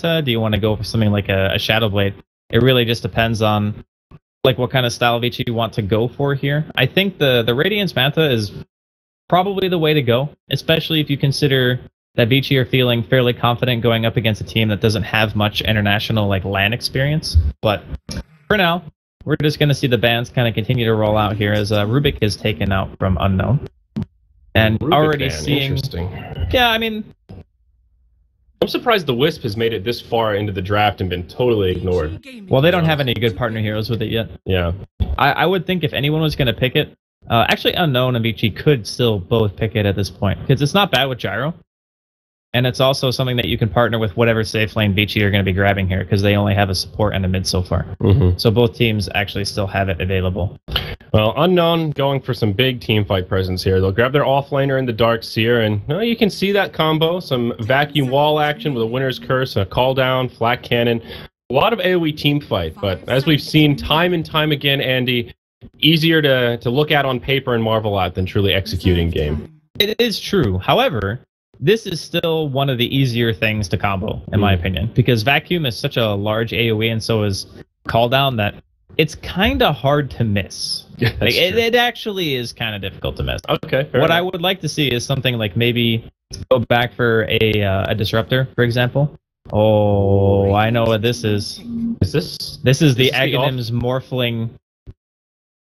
Manta? Do you want to go for something like a Shadow Blade? It really just depends on like what kind of style Vici you want to go for here. I think the Radiance Manta is probably the way to go, especially if you consider that Vici are feeling fairly confident going up against a team that doesn't have much international like LAN experience. But for now, we're just going to see the bans kind of continue to roll out here as Rubik is taken out from Unknown. And Rubik already ban. seeing... Interesting. Yeah, I mean... I'm surprised the Wisp has made it this far into the draft and been totally ignored. Well, they don't have any good partner heroes with it yet. Yeah. I would think if anyone was going to pick it, actually Unknown and Vici could still both pick it at this point, because it's not bad with Gyro. And it's also something that you can partner with whatever safe lane Vici are going to be grabbing here, because they only have a support and a mid so far. So both teams actually still have it available. Well, Unknown going for some big team fight presence here. They'll grab their offlaner in the Dark Seer, and you can see that combo. Some vacuum wall action with a Winner's Curse, a call down, flak cannon. A lot of AoE team fight, but as we've seen time and time again, Andy, easier to look at on paper and marvel at than truly executing game. It is true. However, this is still one of the easier things to combo, in my opinion, because Vacuum is such a large AoE and so is Call Down that it's kind of hard to miss. Yeah, like, it actually is kind of difficult to miss. Okay, fair What enough. I would like to see is something like maybe go back for a Disruptor, for example. Oh, I know what this is. Is this? This is the Aghanim's Morphling.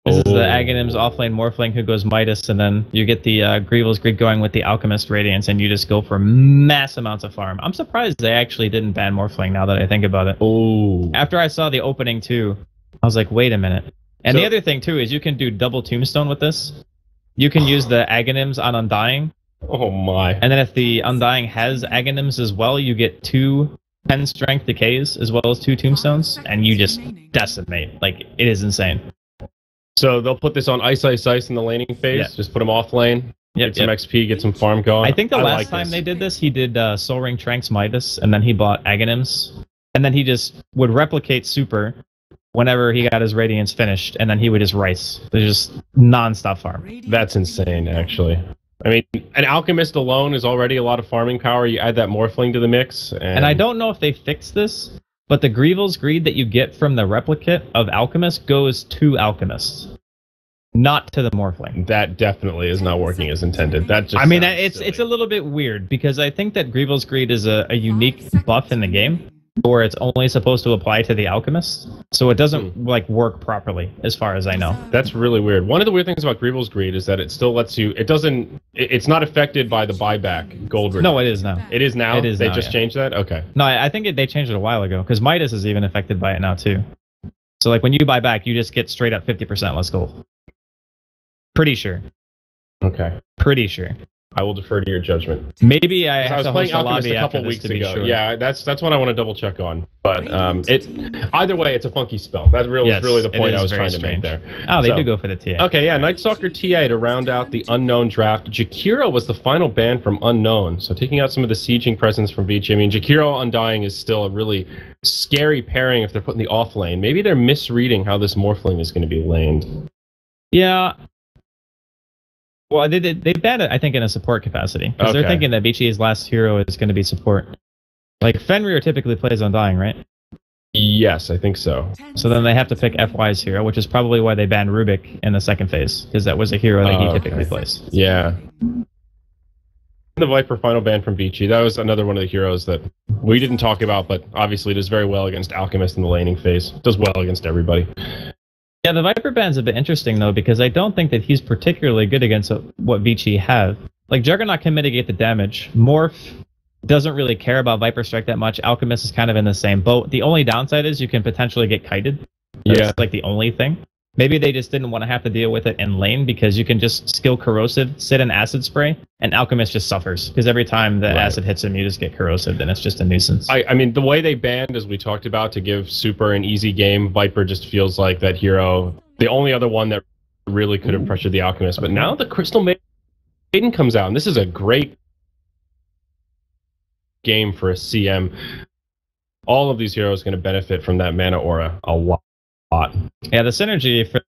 This is the Aghanim's offlane Morphling who goes Midas, and then you get the Greevil's Greed going with the Alchemist Radiance, and you just go for mass amounts of farm. I'm surprised they actually didn't ban Morphling now that I think about it. Oh. After I saw the opening too, I was like, wait a minute. And the other thing too is you can do double Tombstone with this. You can use the Aghanims on Undying. Oh my. And then if the Undying has Aghanims as well, you get 2 10 strength decays as well as 2 Tombstones, and you just decimate. Like, it is insane. So they'll put this on Ice Ice Ice in the laning phase. Yeah. Just put him off lane. Get some XP, get some farm going. I think the last time they did this, he did Soul Ring Tranks Midas, and then he bought Aghanims. And then he just would replicate Super whenever he got his Radiance finished, and then he would just Rice. There's just non-stop farm. That's insane, actually. I mean, an Alchemist alone is already a lot of farming power. You add that Morphling to the mix. And I don't know if they fixed this, but the Greevil's Greed that you get from the replicate of Alchemist goes to Alchemists, not to the Morphling. That definitely is not working as intended. That just I mean, it's a little bit weird, because I think that Greevil's Greed is a unique buff in the game, where it's only supposed to apply to the Alchemist, so it doesn't like work properly, as far as I know. That's really weird. One of the weird things about Greevil's Greed is that it still lets you. It's not affected by the buyback gold. No, it is now. It is now. It is. They now, just changed that. Okay. No, I think they changed it a while ago, because Midas is even affected by it now too. So like when you buy back, you just get straight up 50% less gold. Pretty sure. Okay. Pretty sure. I will defer to your judgment. Maybe I have was to playing host a Alchemist lobby a couple after this weeks to be ago. sure. Yeah, that's what I want to double check on. But either way, it's a funky spell. That really was really the point I was trying to make there. Oh, they do go for the TA. Okay, yeah, Night Stalker TA to round out the Unknown draft. Jakiro was the final ban from Unknown, so taking out some of the sieging presence from Vici. I mean, Jakiro Undying is still a really scary pairing if they're put in the off lane. Maybe they're misreading how this Morphling is going to be laned. Yeah. Well, they banned it, I think, in a support capacity, because they're thinking that Vici's last hero is going to be support. Like, Fenrir typically plays Undying, right? Yes, I think so. So then they have to pick FY's hero, which is probably why they banned Rubik in the second phase, because that was a hero that he typically plays. Yeah. The Viper final ban from Vici. That was another one of the heroes that we didn't talk about, but obviously does very well against Alchemist in the laning phase. Does well against everybody. Yeah, the Viper ban's a bit interesting, though, because I don't think that he's particularly good against what Vici have. Like, Juggernaut can mitigate the damage. Morph doesn't really care about Viper Strike that much. Alchemist is kind of in the same boat. The only downside is you can potentially get kited. That's like the only thing. Maybe they just didn't want to have to deal with it in lane, because you can just skill Corrosive, sit in Acid Spray, and Alchemist just suffers. Because every time the acid hits him, you just get Corrosive, and it's just a nuisance. I mean, the way they banned, as we talked about, to give Super an easy game, Viper just feels like that hero, the only other one that really could have pressured the Alchemist. But now the Crystal Maiden comes out, and this is a great game for a CM. All of these heroes are going to benefit from that mana aura a lot. Yeah, the synergy for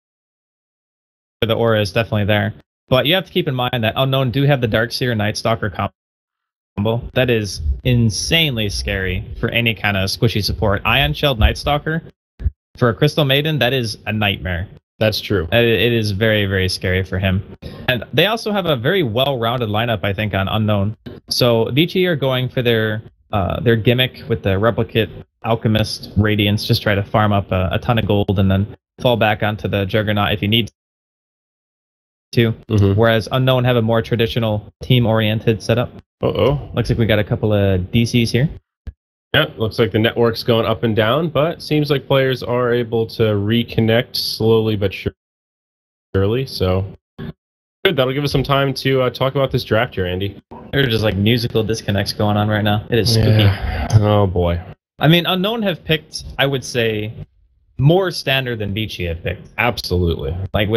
the aura is definitely there. But you have to keep in mind that Unknown do have the Darkseer Night Stalker combo. That is insanely scary for any kind of squishy support. Ion Shelled Night Stalker for a Crystal Maiden, that is a nightmare. That's true. It is very, very scary for him. And they also have a very well-rounded lineup, I think, on Unknown. So Vici are going for their gimmick with the Replicate, Alchemist, Radiance, just try to farm up a ton of gold and then fall back onto the Juggernaut if you need to. Whereas Unknown have a more traditional team-oriented setup. Looks like we got a couple of DCs here. Yeah, looks like the network's going up and down, but seems like players are able to reconnect slowly but surely. So good, that'll give us some time to talk about this draft here, Andy. There are just like musical disconnects going on right now. It is spooky. Yeah. Oh boy. I mean, Unknown have picked, I would say, more standard than Vici have picked. Absolutely. Like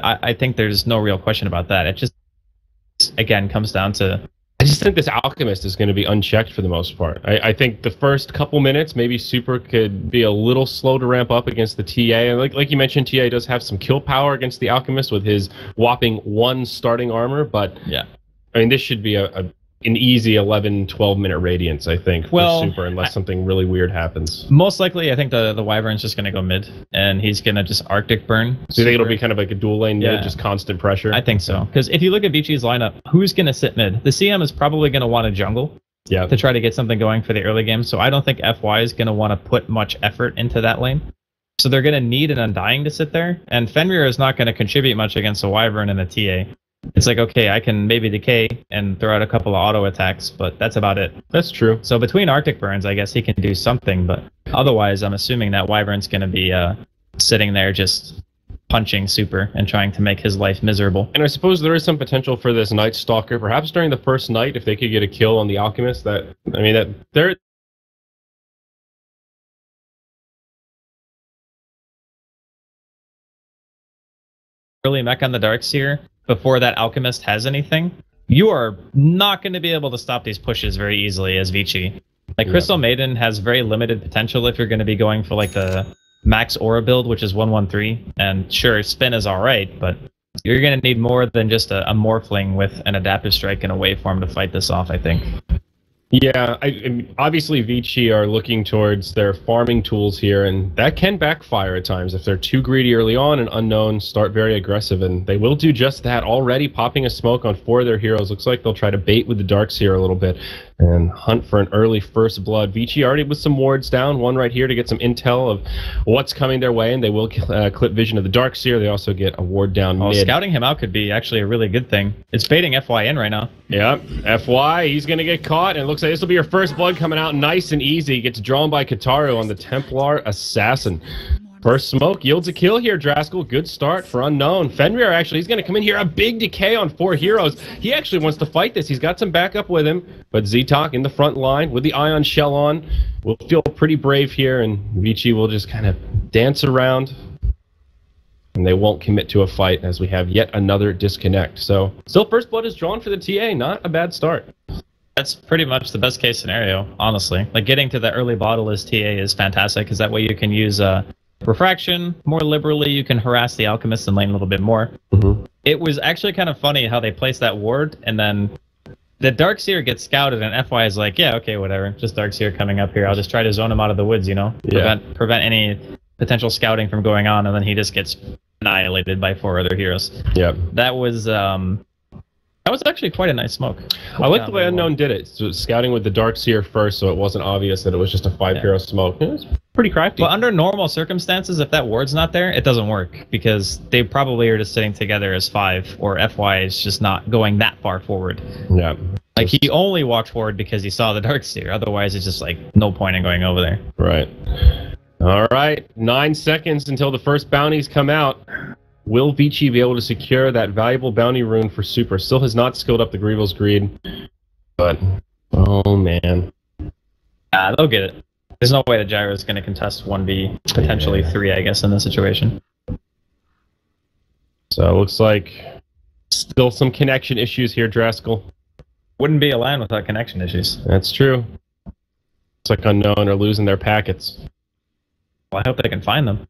I think there's no real question about that. It just again comes down to. I just think this Alchemist is going to be unchecked for the most part. I think the first couple minutes, maybe Super could be a little slow to ramp up against the TA. And like you mentioned, TA does have some kill power against the Alchemist with his whopping 1 starting armor. But yeah, I mean, this should be an easy 11, 12-minute radiance, I think, for Super, unless something really weird happens. Most likely, I think the Wyvern's just going to go mid, and he's going to just Arctic burn. So you think it'll be kind of like a dual lane mid, just constant pressure? I think so. Because if you look at Vici's lineup, who's going to sit mid? The CM is probably going to want a jungle to try to get something going for the early game, so I don't think FY is going to want to put much effort into that lane. So they're going to need an Undying to sit there, and Fenrir is not going to contribute much against a Wyvern and a TA. It's like, okay, I can maybe decay and throw out a couple of auto attacks, but that's about it. That's true. So between Arctic Burns, I guess he can do something, but otherwise, I'm assuming that Wyvern's going to be sitting there just punching Super and trying to make his life miserable. And I suppose there is some potential for this Night Stalker, perhaps during the first night, if they could get a kill on the Alchemist. They're early mech on the Darkseer before that Alchemist has anything, you are not going to be able to stop these pushes very easily as Vici. Like, Crystal Maiden has very limited potential if you're going to be going for, like, the max aura build, which is 113. And sure, spin is alright, but you're going to need more than just a Morphling with an Adaptive Strike and a Waveform to fight this off, I think. Yeah, obviously Vici are looking towards their farming tools here, and that can backfire at times if they're too greedy early on and Unknown start very aggressive, and they will do just that. Already popping a smoke on 4 of their heroes. Looks like they'll try to bait with the Darkseer a little bit and hunt for an early first blood. Vici already with some wards down, one right here to get some intel of what's coming their way, and they will clip vision of the Darkseer. They also get a ward down mid. Scouting him out could be actually a really good thing. It's baiting FY in right now. Yeah, FY, he's going to get caught, and it looks like this will be your first blood coming out nice and easy. Gets drawn by Kataru on the Templar Assassin. First smoke yields a kill here, Draskell. Good start for Unknown. Fenrir, actually, he's going to come in here. A big decay on 4 heroes. He actually wants to fight this. He's got some backup with him. But Zetok in the front line with the Ion Shell on will feel pretty brave here. And Vici will just kind of dance around. And they won't commit to a fight as we have yet another disconnect. So, still first blood is drawn for the TA. Not a bad start. That's pretty much the best case scenario, honestly. Like, getting to the early bottle as TA is fantastic, because that way you can use Refraction more liberally. You can harass the Alchemist and lane a little bit more. It was actually kind of funny how they placed that ward, and then the Darkseer gets scouted, and FY is like, yeah, okay, whatever. Just Darkseer coming up here. I'll just try to zone him out of the woods, you know? Prevent any potential scouting from going on, and then he just gets annihilated by 4 other heroes. Yeah. That was actually quite a nice smoke. I like the way Unknown did it. So scouting with the Darkseer first, so it wasn't obvious that it was just a 5-hero smoke. It was pretty crafty. But under normal circumstances, if that ward's not there, it doesn't work, because they probably are just sitting together as 5, or FY is just not going that far forward. Yeah. Like, he only walked forward because he saw the Darkseer. Otherwise, it's just like no point in going over there. Right. All right. 9 seconds until the first bounties come out. Will Vici be able to secure that valuable bounty rune for Super? Still has not skilled up the Grievil's Greed. But, oh man. They'll get it. There's no way that Gyro is going to contest 1v, potentially 3, I guess, in this situation. So it looks like still some connection issues here, Draskell. Wouldn't be a LAN without connection issues. That's true. Looks like Unknown are losing their packets. Well, I hope they can find them.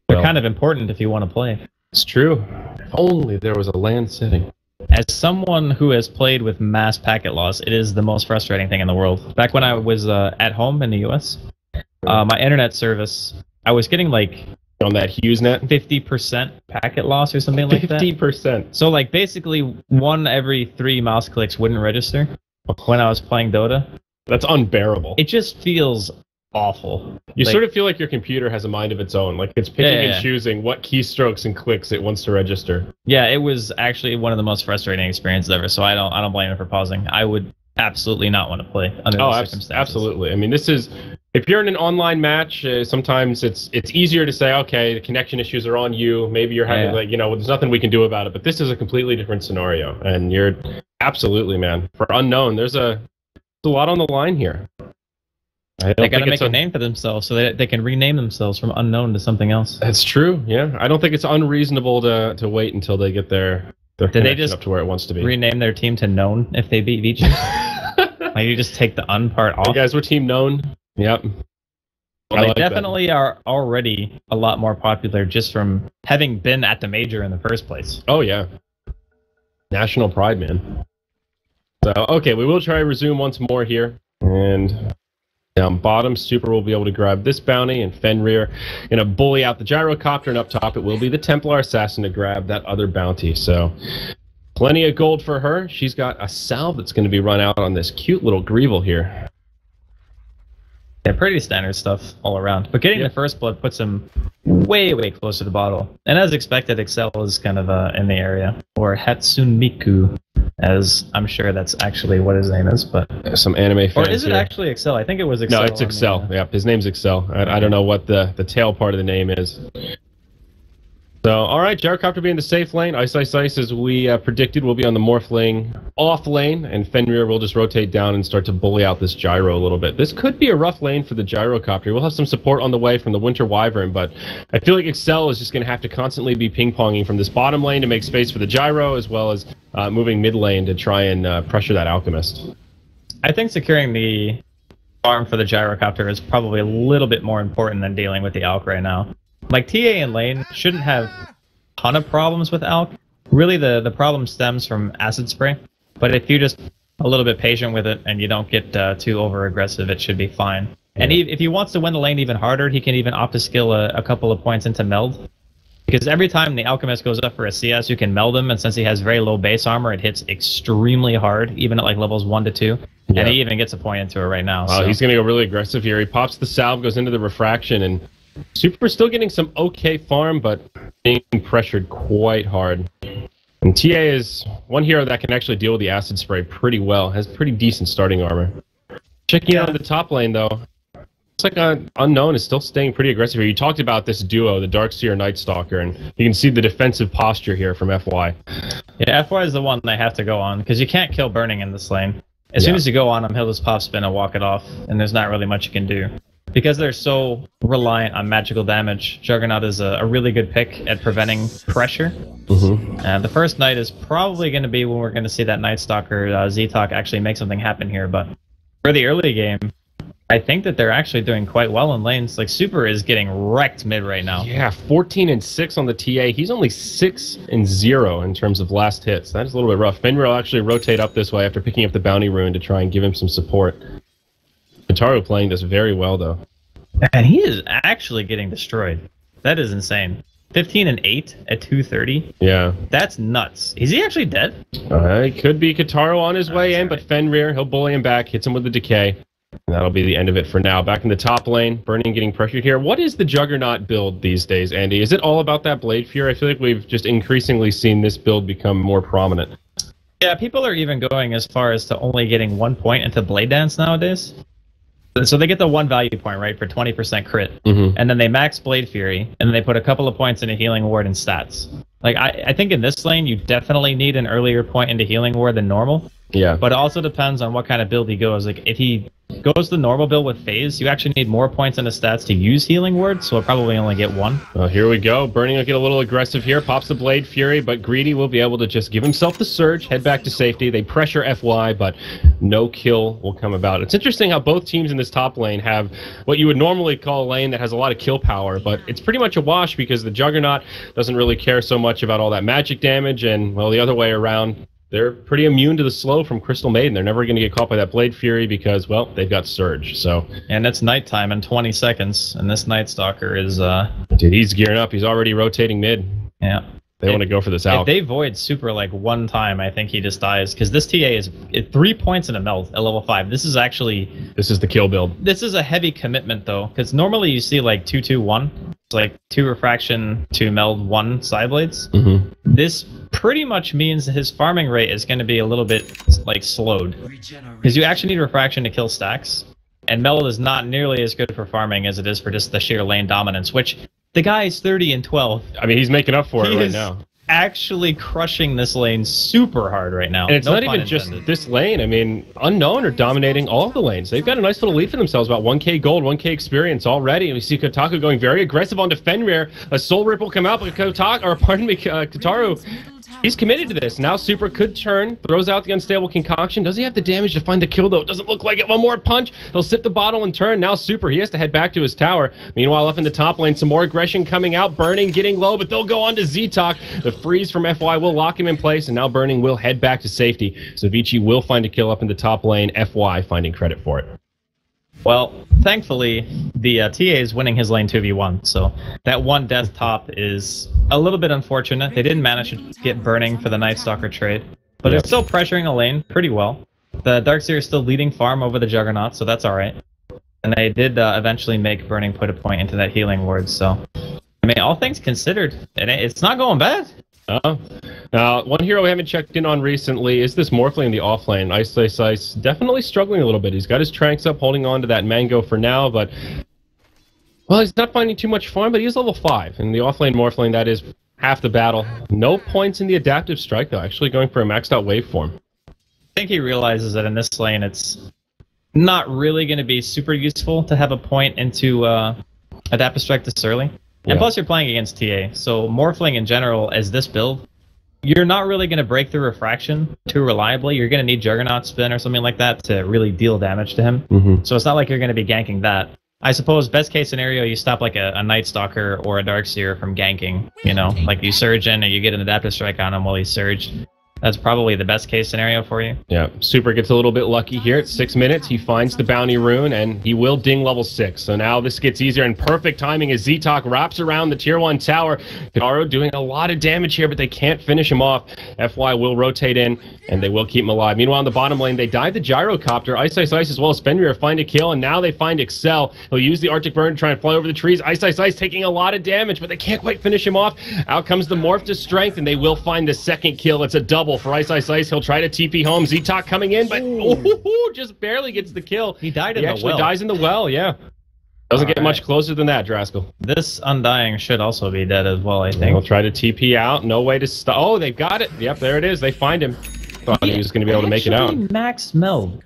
They're kind of important if you want to play. It's true. If only there was a LAN setting. as someone who has played with mass packet loss, it is the most frustrating thing in the world. Back when I was at home in the US, my internet service, I was getting like on that HughesNet, 50% packet loss or something like that. 50%. So like basically 1 every 3 mouse clicks wouldn't register when I was playing Dota. That's unbearable. It just feels awful. You Like, sort of feel like your computer has a mind of its own. Like it's picking Yeah. and choosing what keystrokes and clicks it wants to register. yeah, it was actually one of the most frustrating experiences ever. So I don't blame it for pausing. I would absolutely not want to play under those circumstances. Absolutely. I mean, this is if you're in an online match, sometimes it's easier to say, okay, the connection issues are on you. Maybe you're having like, there's nothing we can do about it. But this is a completely different scenario, and you're absolutely, man. For unknown, there's a lot on the line here. They got to make a name for themselves so that they can rename themselves from unknown to something else. That's true. Yeah, I don't think it's unreasonable to wait until they get their Did they connection just up to where it wants to be. rename their team to Known if they beat Vici? Like you just take the un part off. Hey guys, we're Team Known. Yep. Well, they like that. definitely are already a lot more popular just from having been at the major in the first place. Oh yeah. National pride, man. So okay, we will try to resume once more here, and down bottom, Super will be able to grab this bounty, and Fenrir gonna bully out the gyrocopter, and up top it will be the Templar Assassin to grab that other bounty. So plenty of gold for her. She's got a salve that's going to be run out on this cute little Greevil here. Yeah, pretty standard stuff all around. But getting the first blood puts him way, way closer to the bottle. And as expected, Excel is kind of in the area. Or Hatsune Miku, as I'm sure that's actually what his name is. But some anime fans. Or is it here. actually Excel? I think it was Excel. No, it's Excel. Yep, his name's Excel. I don't know what the tail part of the name is. So, all right, Gyrocopter being the safe lane. Ice, as we predicted, will be on the Morph lane, off lane, and Fenrir will just rotate down and start to bully out this Gyro a little bit. This could be a rough lane for the Gyrocopter. We'll have some support on the way from the Winter Wyvern, but I feel like Excel is just going to have to constantly be ping-ponging from this bottom lane to make space for the Gyro, as well as moving mid lane to try and pressure that Alchemist. I think securing the farm for the Gyrocopter is probably a little bit more important than dealing with the Alk right now. Like, TA and lane shouldn't have a ton of problems with Alk. Really, the problem stems from Acid Spray. But if you're just a little bit patient with it and you don't get too over-aggressive, it should be fine. Yeah. And if he wants to win the lane even harder, he can even opt to skill a couple of points into Meld. Because every time the Alchemist goes up for a CS, you can Meld him, and since he has very low base armor, it hits extremely hard, even at like levels 1 to 2. Yeah. And he even gets a point into it right now. So. He's going to go really aggressive here. He pops the salve, goes into the refraction, and Super's still getting some okay farm, but being pressured quite hard. And TA is one hero that can actually deal with the Acid Spray pretty well. Has pretty decent starting armor. Checking out the top lane, though. Looks like Unknown is still staying pretty aggressive here. You talked about this duo, the Darkseer Night Stalker, and you can see the defensive posture here from FY. Yeah, FY is the one they have to go on, because you can't kill Burning in this lane. As soon as you go on him, he'll just pop spin and walk it off, and there's not really much you can do. Because they're so reliant on magical damage, Juggernaut is a really good pick at preventing pressure. The first night is probably going to be when we're going to see that Night Stalker Z-Talk actually make something happen here. But for the early game, I think that they're actually doing quite well in lanes. Like, Super is getting wrecked mid right now. Yeah, 14-6 on the TA. He's only 6-0 in terms of last hits. That is a little bit rough. Fenrir will actually rotate up this way after picking up the Bounty Rune to try and give him some support. Kataru playing this very well, though. And he is actually getting destroyed. That is insane. 15-8 at 230. Yeah. That's nuts. Is he actually dead? It could be Kataru on his way in, but Fenrir, he'll bully him back, hits him with the decay. And that'll be the end of it for now. Back in the top lane, Burning getting pressured here. What is the Juggernaut build these days, Andy? Is it all about that Blade Fury? I feel like we've just increasingly seen this build become more prominent. Yeah, people are even going as far as to only getting 1 point into Blade Dance nowadays. So they get the 1 value point, right, for 20% crit. And then they max Blade Fury, and then they put a couple of points into Healing Ward and stats. Like, I think in this lane, you definitely need an earlier point into Healing Ward than normal. Yeah. But it also depends on what kind of build he goes. Like, if he goes the normal build with Phase, you actually need more points into stats to use Healing Ward, so he'll probably only get 1. Well, here we go. Burning will get a little aggressive here, pops the Blade Fury, but Greedy will be able to just give himself the surge, head back to safety. They pressure FY, but no kill will come about. It's interesting how both teams in this top lane have what you would normally call a lane that has a lot of kill power, but it's pretty much a wash because the Juggernaut doesn't really care so much about all that magic damage, and, well, the other way around, they're pretty immune to the slow from Crystal Maiden. They're never going to get caught by that Blade Fury because, well, they've got Surge. So, and it's nighttime in 20 seconds, and this Night Stalker is dude, he's gearing up. He's already rotating mid. Yeah. They want to go for this out. If they void super like one time, I think he just dies because this TA is 3 points in a meld at level 5. This is the kill build. This is a heavy commitment though, because normally you see like 2-2-1. It's like 2 refraction, 2 meld, 1 side blades. Mm-hmm. This pretty much means his farming rate is going to be a little bit like slowed because you actually need refraction to kill stacks, and meld is not nearly as good for farming as it is for just the sheer lane dominance, which. The guy is 30 and 12. I mean, he's making up for it right now. Actually crushing this lane super hard right now. And it's not even just this lane. I mean, Unknown are dominating all of the lanes. They've got a nice little lead for themselves, about 1k gold, 1k experience already. And we see Kotaku going very aggressive onto Fenrir. A Soul Rip will come out, but Kataru, he's committed to this. Now Super could turn, throws out the Unstable Concoction. Does he have the damage to find the kill, though? It doesn't look like it. One more punch. He'll sip the bottle and turn. Now Super, he has to head back to his tower. Meanwhile, up in the top lane, some more aggression coming out. Burning, getting low, but they'll go on to Z-Talk. The freeze from FY will lock him in place, and now Burning will head back to safety. So Vici will find a kill up in the top lane. FY finding credit for it. Well, thankfully, the TA is winning his lane 2v1, so that one death top is a little bit unfortunate. They didn't manage to get Burning for the Night Stalker trade, but they're still pressuring a lane pretty well. The Darkseer is still leading farm over the Juggernaut, so that's alright. And they did eventually make Burning put a point into that healing ward, so... I mean, all things considered, it's not going bad. Now, one hero we haven't checked in on recently is this Morphling in the offlane. Ice definitely struggling a little bit. He's got his Tranks up, holding on to that Mango for now, but... Well, he's not finding too much farm, but he's level 5. In the offlane Morphling, that is half the battle. No points in the Adaptive Strike, though. Actually going for a maxed out waveform. I think he realizes that in this lane, it's not really going to be super useful to have a point into Adaptive Strike this early. And plus, you're playing against TA, so Morphling in general, as this build, you're not really going to break through Refraction too reliably. You're going to need Juggernaut Spin or something like that to really deal damage to him. Mm-hmm. So it's not like you're going to be ganking that. I suppose best case scenario, you stop like a Night Stalker or a Darkseer from ganking, you know, like you surge in or you get an Adaptive Strike on him while he's surged. That's probably the best case scenario for you. Yeah, Super gets a little bit lucky here. At 6 minutes, he finds the Bounty Rune, and he will ding level 6. So now this gets easier, and perfect timing as Z-Talk wraps around the Tier 1 tower. Kidaro doing a lot of damage here, but they can't finish him off. FY will rotate in, and they will keep him alive. Meanwhile, in the bottom lane, they dive the Gyrocopter. Ice as well as Fenrir find a kill, and now they find Excel. He'll use the Arctic Burn to try and fly over the trees. Ice taking a lot of damage, but they can't quite finish him off. Out comes the Morph to Strength, and they will find the second kill. It's a double for Ice. He'll try to TP home. Z-Talk coming in, but just barely gets the kill. He died in the well. He actually dies in the well, yeah. Doesn't get much closer than that, Draskell. This Undying should also be dead as well, I think. He'll try to TP out. No way to stop. Oh, they've got it. Yep, there it is. They find him. Thought he was going to be able to make it out. Max meld.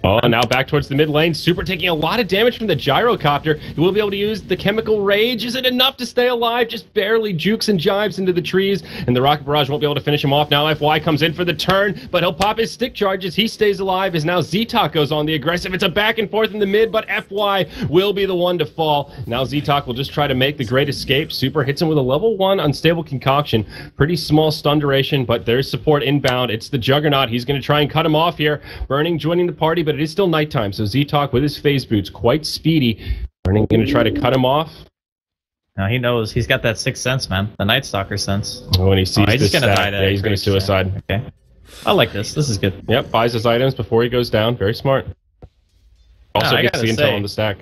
Oh, now back towards the mid lane. Super taking a lot of damage from the Gyrocopter. He will be able to use the Chemical Rage. Is it enough to stay alive? Just barely jukes and jives into the trees, and the Rocket Barrage won't be able to finish him off. Now FY comes in for the turn, but he'll pop his stick charges. He stays alive as now Z-Talk goes on the aggressive. It's a back and forth in the mid, but FY will be the one to fall. Now Z-Talk will just try to make the great escape. Super hits him with a level 1 Unstable Concoction. Pretty small stun duration, but there's support inbound. It's the Juggernaut. He's going to try and cut him off here. Burning joining the party, but it is still nighttime, so Z-Talk with his phase boots, quite speedy. Burning going to try to cut him off. Now he knows. He's got that sixth sense, man. The Night Stalker sense. Oh, when he sees he's gonna die. Yeah, he's going to suicide. Okay. I like this. This is good. Yep, buys his items before he goes down. Very smart. Also gets the intel on the stack.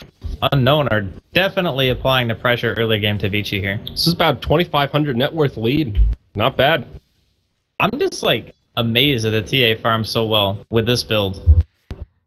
Unknown are definitely applying the pressure early game to Vici here. This is about 2,500 net worth lead. Not bad. I'm just like amazed that the TA farms so well with this build.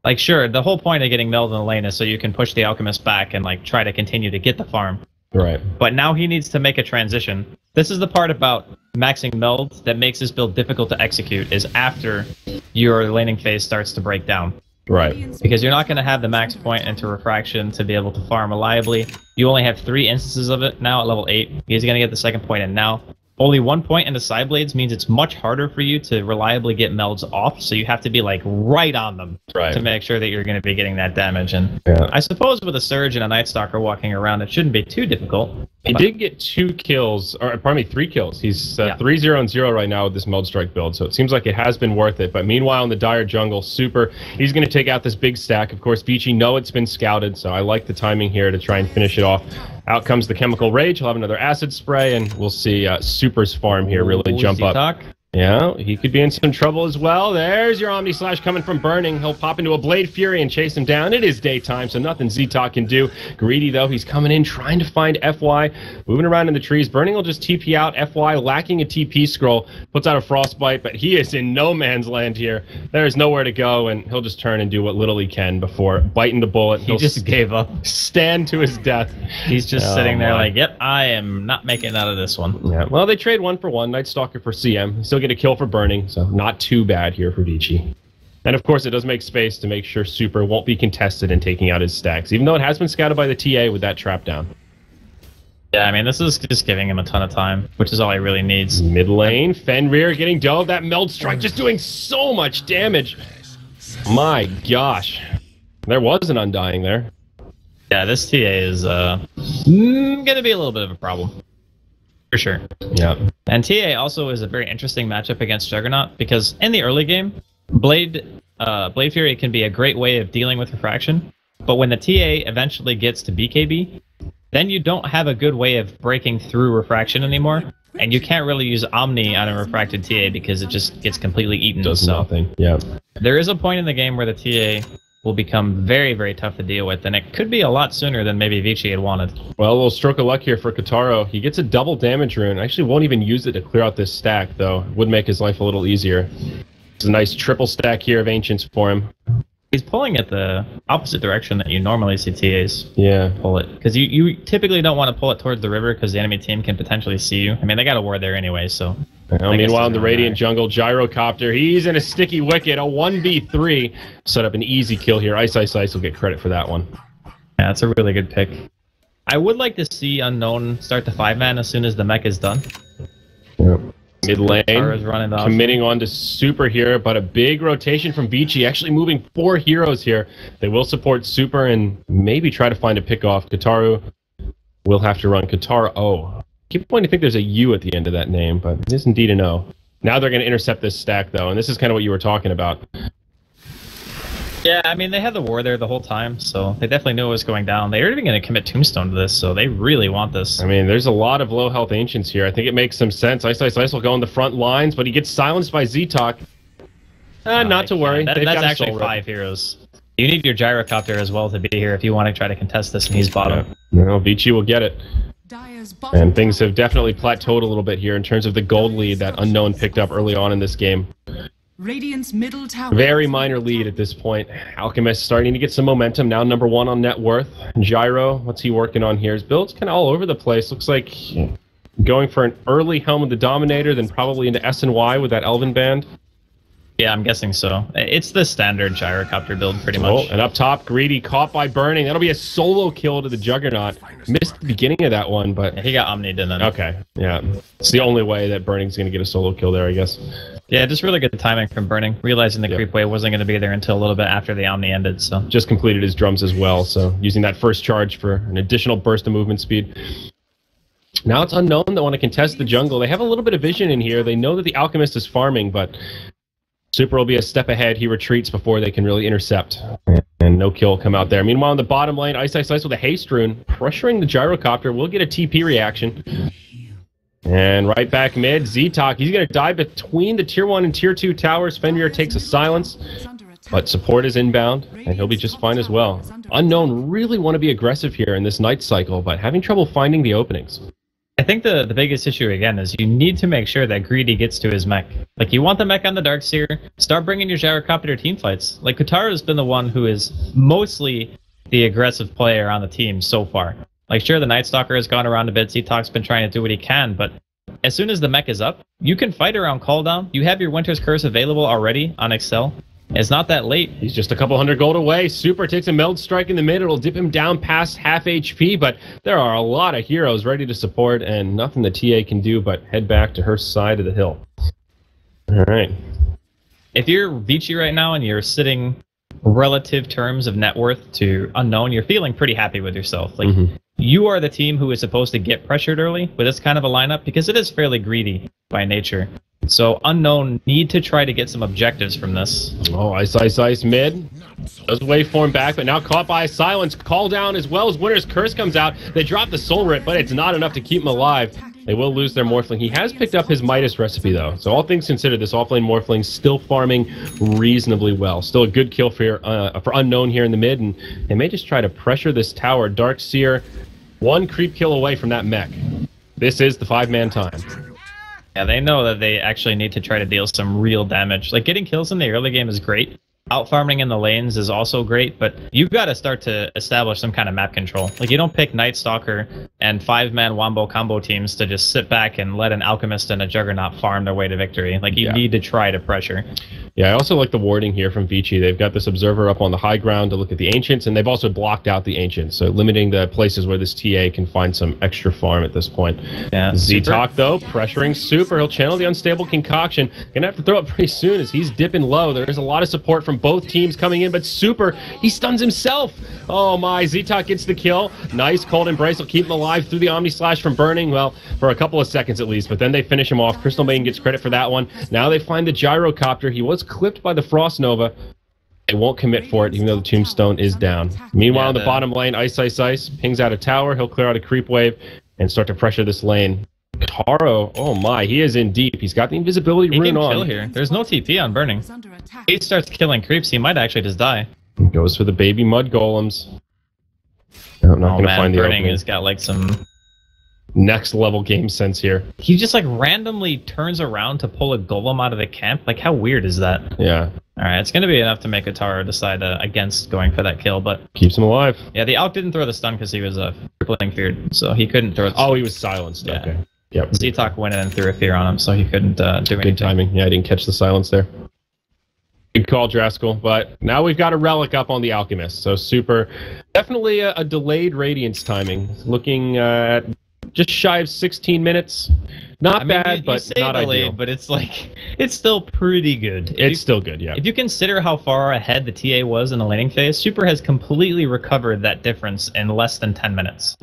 Like, sure, the whole point of getting Meld in the lane is so you can push the Alchemist back and, like, try to continue to get the farm. Right. But now he needs to make a transition. This is the part about maxing Meld that makes this build difficult to execute, is after your laning phase starts to break down. Right. Because you're not going to have the max point into Refraction to be able to farm reliably. You only have 3 instances of it now at level 8. He's going to get the second point in now. only 1 point in the side blades means it's much harder for you to reliably get melds off, so you have to be like right on them to make sure that you're going to be getting that damage. And I suppose with a Surge and a Night Stalker walking around, it shouldn't be too difficult. He did get 2 kills, or pardon me, 3 kills. He's 3-0-0 right now with this Meld Strike build, so it seems like it has been worth it. But meanwhile, in the Dire jungle, Super, he's going to take out this big stack. Of course, Vici know it's been scouted, so I like the timing here to try and finish it off. Out comes the Chemical Rage. He'll have another Acid Spray, and we'll see Super's farm here really jump up. Yeah, he could be in some trouble as well. There's your Omni Slash coming from Burning. He'll pop into a Blade Fury and chase him down. It is daytime, so nothing Z-Talk can do. Greedy, though, he's coming in, trying to find FY. Moving around in the trees. Burning will just TP out. FY lacking a TP scroll. Puts out a Frostbite, but he is in no man's land here. There's nowhere to go, and he'll just turn and do what little he can before biting the bullet. He just gave up. Stand to his death. He's just sitting there like, yep, I am not making it out of this one. Yeah, well, they trade 1 for 1. Night Stalker for CM. Still get a kill for Burning, so not too bad here for Vici. And of course, it does make space to make sure Super won't be contested in taking out his stacks, even though it has been scouted by the TA with that trap down. Yeah, I mean, this is just giving him a ton of time, which is all he really needs. Mid lane, Fenrir getting dove. That Meld Strike just doing so much damage. My gosh. There was an Undying there. Yeah, this TA is going to be a little bit of a problem. For sure. Yeah. And TA also is a very interesting matchup against Juggernaut because in the early game, Blade Fury can be a great way of dealing with refraction, but when the TA eventually gets to BKB, then you don't have a good way of breaking through refraction anymore, and you can't really use Omni on a refracted TA because it just gets completely eaten. Does nothing. Yeah. There is a point in the game where the TA will become very, very tough to deal with, and it could be a lot sooner than maybe Vici had wanted. Well, a little stroke of luck here for Kotaro. He gets a double damage rune. Actually won't even use it to clear out this stack, though. Would make his life a little easier. It's a nice triple stack here of Ancients for him. He's pulling it the opposite direction that you normally see TAs pull it. Because you typically don't want to pull it towards the river because the enemy team can potentially see you. I mean, they got a ward there anyway, so... Well, meanwhile, in the Radiant jungle, Gyrocopter, he's in a sticky wicket, a 1v3. Set up an easy kill here. Ice will get credit for that one. Yeah, that's a really good pick. I would like to see Unknown start the 5-man as soon as the mech is done. Yep. Mid lane, running committing on to Super here, but a big rotation from Vici, actually moving 4 heroes here. They will support Super and maybe try to find a pick off. Kataru will have to run. Kataru. I keep wanting to think there's a U at the end of that name, but it is indeed an O. Now they're going to intercept this stack, though, and this is kind of what you were talking about. Yeah, I mean, they had the war there the whole time, so they definitely knew it was going down. They're even going to commit Tombstone to this, so they really want this. I mean, there's a lot of low-health Ancients here. I think it makes some sense. Ice will go on the front lines, but he gets silenced by Z-Talk. Not to worry. That's actually 5 heroes. You need your Gyrocopter as well to be here if you want to try to contest this, and he's bottom. Yeah. No, Vici will get it. And things have definitely plateaued a little bit here in terms of the gold lead that Unknown picked up early on in this game. Radiant's middle tower. Very minor lead at this point. Alchemist starting to get some momentum, now number 1 on net worth. Gyro, what's he working on here? His build's kind of all over the place. Looks like going for an early Helm of the Dominator, then probably into SNY with that Elven Band. Yeah, I'm guessing so. It's the standard Gyrocopter build, pretty much. And up top, Greedy caught by Burning. That'll be a solo kill to the Juggernaut. Missed the beginning of that one, but... Yeah, he got Omni'd and then... Okay, yeah. It's the only way that Burning's going to get a solo kill there, I guess. Yeah, just really good timing from Burning, realizing the creep wave wasn't going to be there until a little bit after the Omni ended, so... Just completed his drums as well, so using that first charge for an additional burst of movement speed. Now it's Unknown that want to contest the jungle. They have a little bit of vision in here. They know that the Alchemist is farming, but... Super will be a step ahead. He retreats before they can really intercept. And no kill will come out there. Meanwhile, in the bottom lane, Ice with a haste rune, pressuring the Gyrocopter. We'll get a TP reaction. And right back mid, Z-Talk. He's going to die between the Tier 1 and Tier 2 towers. Fenrir takes a silence. But support is inbound, and he'll be just fine as well. Unknown really want to be aggressive here in this night cycle, but having trouble finding the openings. I think the biggest issue, again, is you need to make sure that Greedy gets to his mech. Like, you want the mech on the Darkseer, start bringing your Gyrocopter team fights. Like, Kotaro has been the one who is mostly the aggressive player on the team so far. Like, sure, the Night Stalker has gone around a bit, Z-Talk's been trying to do what he can, but as soon as the mech is up, you can fight around cooldown. You have your Winter's Curse available already on Excel. It's not that late. He's just a couple hundred gold away. Super takes a meld strike in the mid. It'll dip him down past half HP, but there are a lot of heroes ready to support, and nothing the TA can do but head back to her side of the hill. All right. If you're Vici right now and you're sitting relative terms of net worth to Unknown, you're feeling pretty happy with yourself. Like, you are the team who is supposed to get pressured early with this kind of a lineup because it is fairly greedy by nature. So Unknown need to try to get some objectives from this. Oh, Ice mid. Does waveform back, but now caught by a silence. Call down as well as Winter's Curse comes out. They drop the Soul Rip, but it's not enough to keep him alive. They will lose their Morphling. He has picked up his Midas recipe, though. So all things considered, this offlane Morphling still farming reasonably well. Still a good kill for Unknown here in the mid, and they may just try to pressure this tower. Dark Seer, one creep kill away from that mech. This is the 5-man time. Yeah, they know that they actually need to try to deal some real damage. Like, getting kills in the early game is great. Out-farming in the lanes is also great, but you've got to start to establish some kind of map control. Like, you don't pick Night Stalker and 5-man Wombo combo teams to just sit back and let an Alchemist and a Juggernaut farm their way to victory. Like, you need to try to pressure. Yeah, I also like the warding here from Vici. They've got this Observer up on the high ground to look at the Ancients, and they've also blocked out the Ancients, so limiting the places where this TA can find some extra farm at this point. Yeah, Z-Talk, though, pressuring Super. He'll channel the Unstable Concoction. Gonna have to throw it pretty soon as he's dipping low. There's a lot of support from both teams coming in, but Super, he stuns himself. Oh my, Z-Talk gets the kill. Nice, Cold Embrace will keep him alive through the Omni Slash from burning, well, for a couple of seconds at least, but then they finish him off. Crystal Maiden gets credit for that one. Now they find the Gyrocopter. He was clipped by the Frost Nova. They won't commit for it, even though the Tombstone is down. Meanwhile, in the bottom lane, Ice pings out a tower. He'll clear out a creep wave and start to pressure this lane. Taro, oh my, he is in deep. He's got the invisibility rune on. Kill here. There's no TP on Burning. He starts killing creeps, he might actually just die. Goes for the baby mud golems. No, not gonna find the Burning opening. has got like some next level game sense here. He just like randomly turns around to pull a golem out of the camp. Like, how weird is that? Yeah. Alright, it's gonna be enough to make Ataro decide against going for that kill, but keeps him alive. Yeah, the Alk didn't throw the stun because he was crippling feared, so he couldn't throw it. Oh, he was silenced. Yeah. Okay. Yep. Z-Talk went in and threw a fear on him, so he couldn't do anything. Good timing. Yeah, I didn't catch the silence there. Good call, Draskell. But now we've got a relic up on the Alchemist. So Super, definitely a delayed Radiance timing. Looking at just shy of 16 minutes. Not bad, but not delayed, ideal. But it's like, it's still pretty good. It's still good, yeah. If you consider how far ahead the TA was in the laning phase, Super has completely recovered that difference in less than 10 minutes.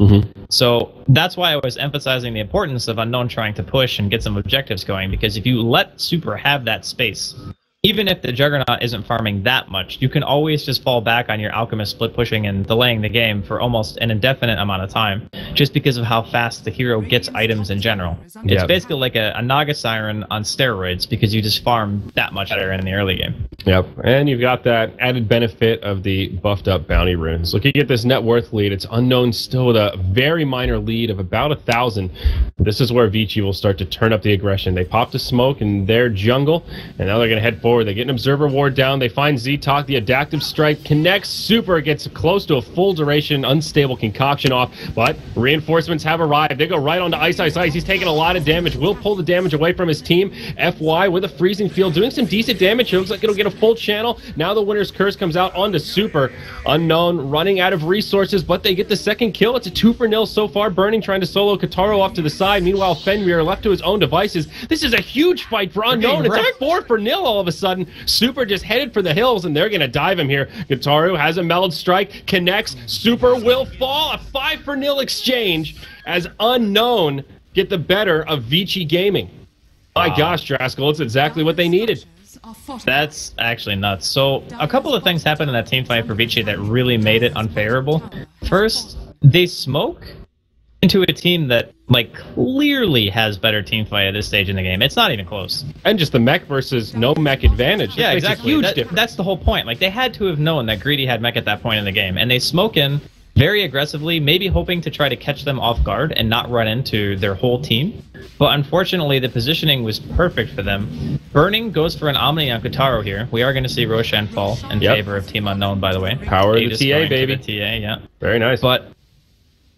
So that's why I was emphasizing the importance of Unknown trying to push and get some objectives going, because if you let Super have that space, even if the Juggernaut isn't farming that much, you can always just fall back on your Alchemist split pushing and delaying the game for almost an indefinite amount of time, just because of how fast the hero gets items in general. It's basically like a Naga Siren on steroids, because you just farm that much better in the early game. Yep, and you've got that added benefit of the buffed up bounty runes. Looking at this net worth lead, it's Unknown still with a very minor lead of about 1,000. This is where Vici will start to turn up the aggression. They popped a smoke in their jungle, and now they're going to head forward. They get an Observer Ward down. They find Z-Talk. The Adaptive Strike connects. Super gets close to a full duration Unstable Concoction off, but reinforcements have arrived. They go right onto Ice. He's taking a lot of damage. Will pull the damage away from his team. FY with a Freezing Field doing some decent damage. It looks like it'll get a full channel. Now the Winter's Curse comes out onto Super. Unknown running out of resources, but they get the second kill. It's a 2-for-0 so far. Burning trying to solo Kataro off to the side. Meanwhile, Fenrir left to his own devices. This is a huge fight for Unknown. It's a 4-for-0 all of a sudden. Super just headed for the hills, and they're going to dive him here. Gitaru has a Meld Strike, connects. Super will fall. A 5-for-0 exchange as Unknown get the better of Vici Gaming. My gosh, Draskell, it's exactly what they needed. That's actually nuts. So a couple of things happened in that team fight for Vici that really made it unfavorable. First, they smoke into a team that like clearly has better team fight at this stage in the game. It's not even close. And just the mech versus no mech advantage. Yeah, makes exactly. A huge difference. That's the whole point. Like, they had to have known that Greedy had mech at that point in the game, and they smoke in very aggressively, maybe hoping to try to catch them off guard and not run into their whole team. But unfortunately, the positioning was perfect for them. Burning goes for an Omni on Kutaro here. We are going to see Roshan fall in favor of Team Unknown, by the way. Power of the TA, baby. The TA, yeah. Very nice. But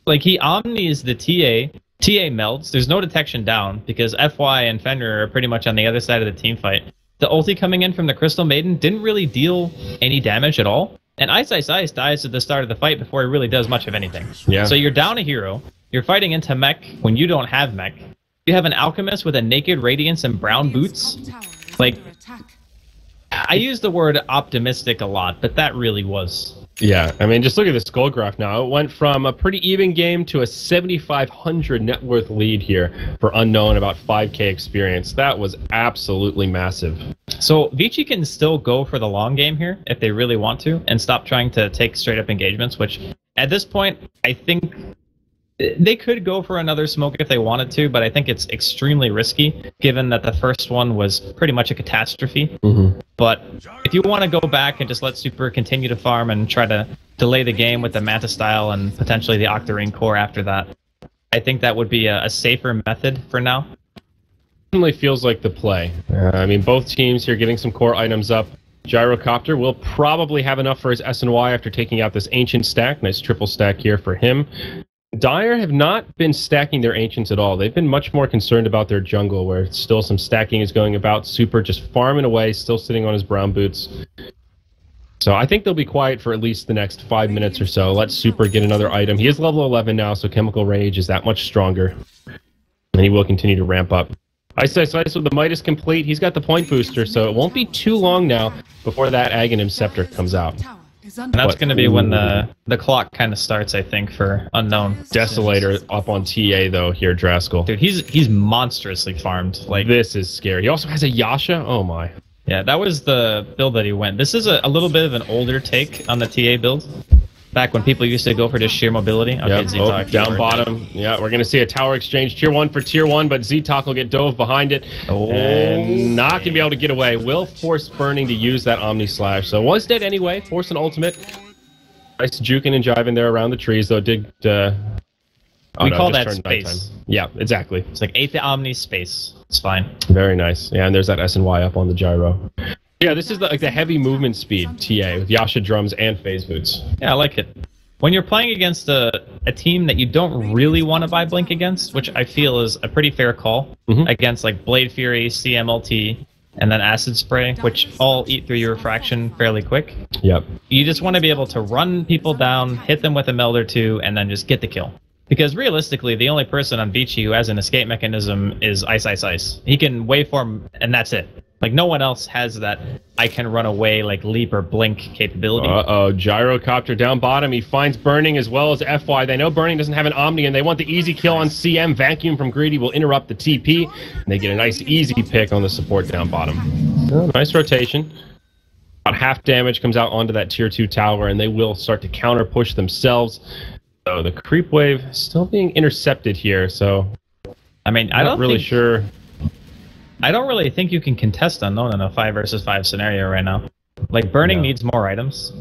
like, he Omnis the TA melds. There's no detection down because FY and Fenrir are pretty much on the other side of the team fight. the ulti coming in from the Crystal Maiden didn't really deal any damage at all. And Ice Ice Ice dies at the start of the fight before he really does much of anything. Yeah. So you're down a hero. You're fighting into mech when you don't have mech. You have an Alchemist with a naked Radiance and brown boots. Like, I use the word optimistic a lot, but that really was. Yeah, I mean, just look at this goal graph now. It went from a pretty even game to a 7,500 net worth lead here for Unknown, about 5k experience. That was absolutely massive. So Vici can still go for the long game here if they really want to and stop trying to take straight up engagements, which at this point, I think they could go for another smoke if they wanted to, but I think it's extremely risky given that the first one was pretty much a catastrophe. But if you want to go back and just let Super continue to farm and try to delay the game with the Manta style and potentially the Octarine core after that, I think that would be a safer method for now. Definitely feels like the play. I mean, both teams here getting some core items up. Gyrocopter will probably have enough for his S&Y after taking out this Ancient stack. Nice triple stack here for him. Dire have not been stacking their Ancients at all. They've been much more concerned about their jungle, where still some stacking is going about. Super just farming away, still sitting on his brown boots. So I think they'll be quiet for at least the next 5 minutes or so. Let Super get another item. He is level 11 now, so Chemical Rage is that much stronger. And he will continue to ramp up. Ice Ice Ice with the Midas complete. He's got the point booster, so it won't be too long now before that Aghanim Scepter comes out. And that's going to be when the clock kind of starts, I think, for Unknown. Desolator up on TA, though, here, Draskell. Dude, he's monstrously farmed. Like, this is scary. He also has a Yasha? Oh, my. Yeah, that was the build that he went. This is a little bit of an older take on the TA build. Back when people used to go for just sheer mobility. Okay, yep. Oh, down bottom. Yeah, we're going to see a tower exchange. Tier 1 for Tier 1, but Z-Talk will get dove behind it. And not going to be able to get away. Will force Burning to use that Omni Slash. So was dead anyway. Force an ultimate. Nice juking and jiving there around the trees, though. We call that space. Nighttime. Yeah, exactly. It's like 8th Omni space. It's fine. Very nice. Yeah, and there's that S&Y up on the gyro. Yeah, this is the heavy movement speed TA with Yasha drums and phase boots. Yeah, I like it. When you're playing against a team that you don't really want to buy Blink against, which I feel is a pretty fair call, against like Blade Fury, CMLT, and then Acid Spray, which all eat through your refraction fairly quick. Yep. You just want to be able to run people down, hit them with a meld or two, and then just get the kill. Because realistically, the only person on Vici who has an escape mechanism is Ice Ice Ice. He can waveform, and that's it. Like, no one else has that I can run away, like, leap or blink capability. Uh-oh, Gyrocopter down bottom. He finds Burning as well as FY. They know Burning doesn't have an Omni, and they want the easy kill on CM. Vacuum from Greedy will interrupt the TP, and they get a nice easy pick on the support down bottom. Oh, nice rotation. About half damage comes out onto that Tier 2 tower, and they will start to counter-push themselves. So the creep wave still being intercepted here, so... I mean, I'm not really sure... I don't really think you can contest Unknown in a 5 versus 5 scenario right now. Like, Burning needs more items.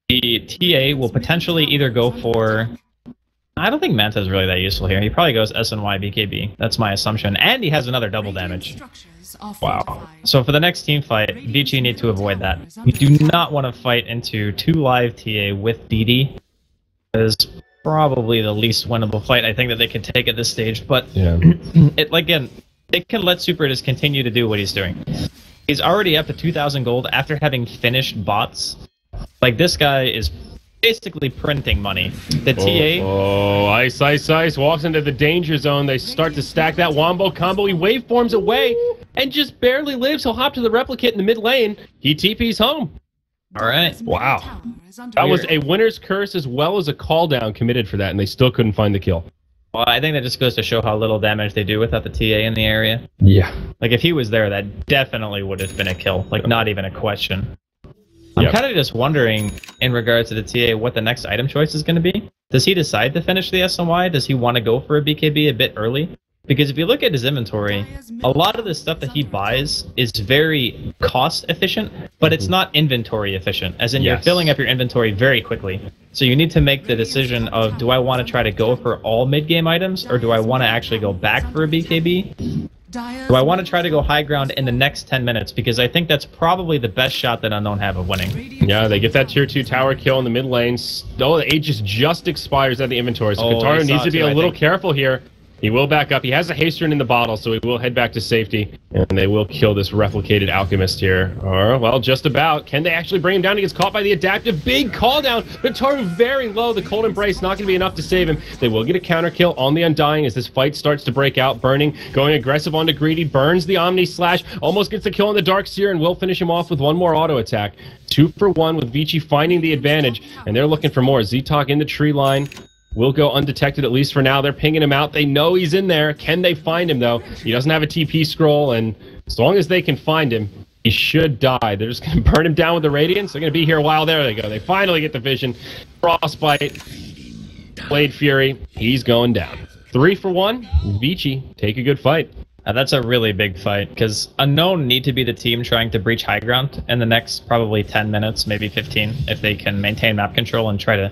The TA will potentially either go for... I don't think Manta is really that useful here. He probably goes SNY BKB. That's my assumption. And he has another double damage. Wow. So for the next team fight, Vici need to avoid that. You do not want to fight into 2 live TA with DD. That is probably the least winnable fight I think that they can take at this stage. But again... It can let Super just continue to do what he's doing. He's already up to 2,000 gold after having finished bots. Like, this guy is basically printing money. The TA... Oh, Ice Ice Ice walks into the danger zone. They start to stack that Wombo combo. He waveforms away and just barely lives. He'll hop to the replicate in the mid lane. He TP's home. All right. Wow. That was a winner's curse as well as a call down committed for that, and they still couldn't find the kill. Well, I think that just goes to show how little damage they do without the TA in the area. Yeah. Like, if he was there, that definitely would have been a kill. Like, not even a question. I'm kind of just wondering, in regards to the TA, what the next item choice is going to be. Does he decide to finish the SNY? Does he want to go for a BKB a bit early? Because if you look at his inventory, a lot of the stuff that he buys is very cost efficient, but it's not inventory efficient, as in you're filling up your inventory very quickly. So you need to make the decision of, do I want to try to go for all mid-game items, or do I want to actually go back for a BKB? Do I want to try to go high ground in the next 10 minutes? Because I think that's probably the best shot that Unknown have of winning. Yeah, they get that tier 2 tower kill in the mid lane. Oh, the Aegis just expires at the inventory, so Kataru needs to be a little careful here. He will back up. He has a Hasterin in the bottle, so he will head back to safety. And they will kill this replicated Alchemist here. Or, well, just about. Can they actually bring him down? He gets caught by the Adaptive. Big call down. But Taru very low. The Cold Embrace not going to be enough to save him. They will get a counter kill on the Undying as this fight starts to break out. Burning, going aggressive onto Greedy. Burns the Omni Slash. Almost gets the kill on the Darkseer and will finish him off with one more auto attack. 2 for 1 with Vici finding the advantage. And they're looking for more. Z-Talk in the tree line. Will go undetected, at least for now. They're pinging him out. They know he's in there. Can they find him, though? He doesn't have a TP scroll, and as long as they can find him, he should die. They're just going to burn him down with the Radiance. They're going to be here a while. There they go. They finally get the vision. Frostbite. Blade Fury. He's going down. 3 for 1. Vici, take a good fight. That's a really big fight, because Unknown need to be the team trying to breach high ground in the next probably 10 minutes, maybe 15, if they can maintain map control and try to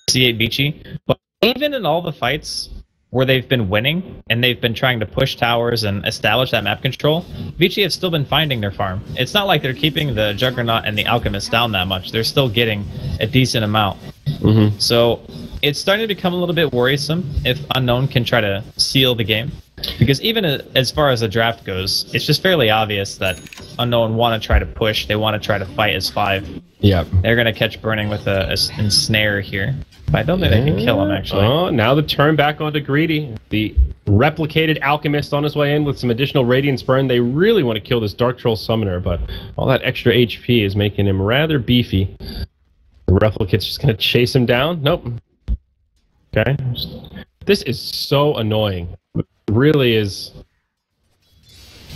C8 Vici. But even in all the fights where they've been winning and they've been trying to push towers and establish that map control, Vici have still been finding their farm. It's not like they're keeping the Juggernaut and the Alchemist down that much. They're still getting a decent amount. So it's starting to become a little bit worrisome if Unknown can try to seal the game. Because even as far as the draft goes, it's just fairly obvious that Unknown want to try to push. They want to try to fight as 5. Yeah. They're going to catch Burning with a ensnare here. But I don't think they can kill him, actually. Oh, now the turn back onto Greedy. The replicated Alchemist on his way in with some additional Radiance Burn. They really want to kill this Dark Troll Summoner, but all that extra HP is making him rather beefy. The Replicate's just going to chase him down. Nope. Okay. This is so annoying. It really is.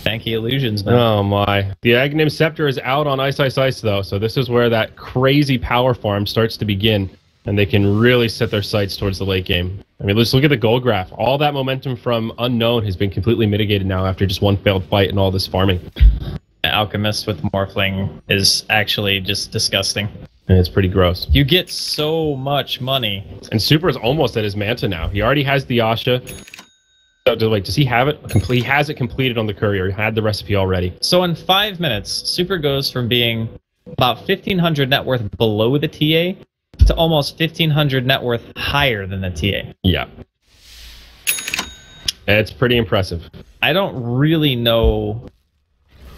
Tanky illusions, man. Oh my. The Aghanim Scepter is out on Ice Ice Ice, though, so this is where that crazy power farm starts to begin. And they can really set their sights towards the late game. I mean, let's look at the goal graph. All that momentum from Unknown has been completely mitigated now after just one failed fight and all this farming. Alchemist with Morphling is actually just disgusting. And it's pretty gross. You get so much money. And Super is almost at his Manta now. He already has the Asha. So, wait, does he have it? He has it completed on the Courier. He had the recipe already. So in 5 minutes, Super goes from being about 1,500 net worth below the TA to almost 1,500 net worth higher than the TA. Yeah. It's pretty impressive. I don't really know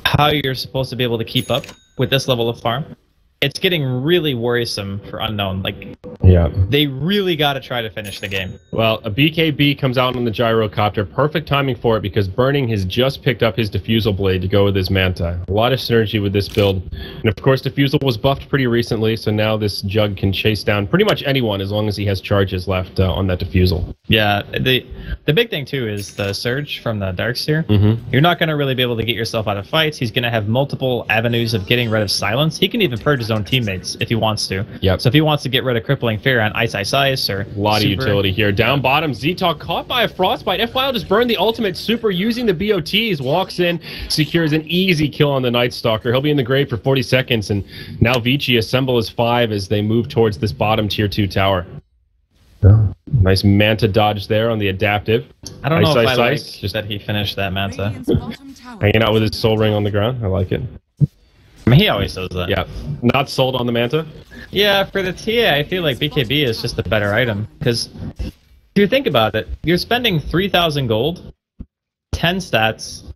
how you're supposed to be able to keep up with this level of farm. It's getting really worrisome for Unknown. Like, yeah, they really got to try to finish the game. Well, a BKB comes out on the Gyrocopter. Perfect timing for it because Burning has just picked up his Diffusal Blade to go with his Manta. A lot of synergy with this build. And of course, Diffusal was buffed pretty recently, so now this Jug can chase down pretty much anyone as long as he has charges left on that Diffusal. Yeah, the big thing too is the Surge from the Darkseer. You're not going to really be able to get yourself out of fights. He's going to have multiple avenues of getting rid of silence. He can even purge his own teammates if he wants to. Yep. So if he wants to get rid of Crippling Fear on Ice Ice Ice or a lot of utility here. Down bottom, Z-Talk caught by a Frostbite. F-Wild just burned the ultimate. Super using the BOTs, walks in, secures an easy kill on the Night Stalker. He'll be in the grave for 40 seconds, and now Vici assemble his 5 as they move towards this bottom tier 2 tower. Nice Manta dodge there on the Adaptive. I don't know if I like Ice. just that he finished that Manta. Hanging out with his Soul Ring on the ground. I like it. I mean, he always does that. Yeah. Not sold on the Manta? Yeah, for the TA, I feel like BKB is just a better item. Because if you think about it, you're spending 3,000 gold, 10 stats,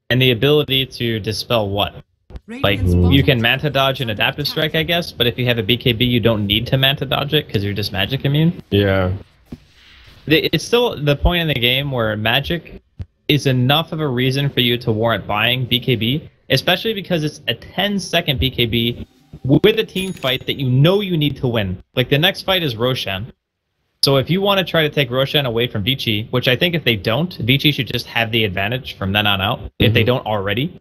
and the ability to dispel what? Like, you can Manta dodge an Adaptive Strike, I guess, but if you have a BKB, you don't need to Manta dodge it because you're just magic immune. Yeah. It's still the point in the game where magic is enough of a reason for you to warrant buying BKB, especially because it's a 10-second BKB with a team fight that you know you need to win. Like, the next fight is Roshan. So if you want to try to take Roshan away from Vici, which I think if they don't, Vici should just have the advantage from then on out, if they don't already.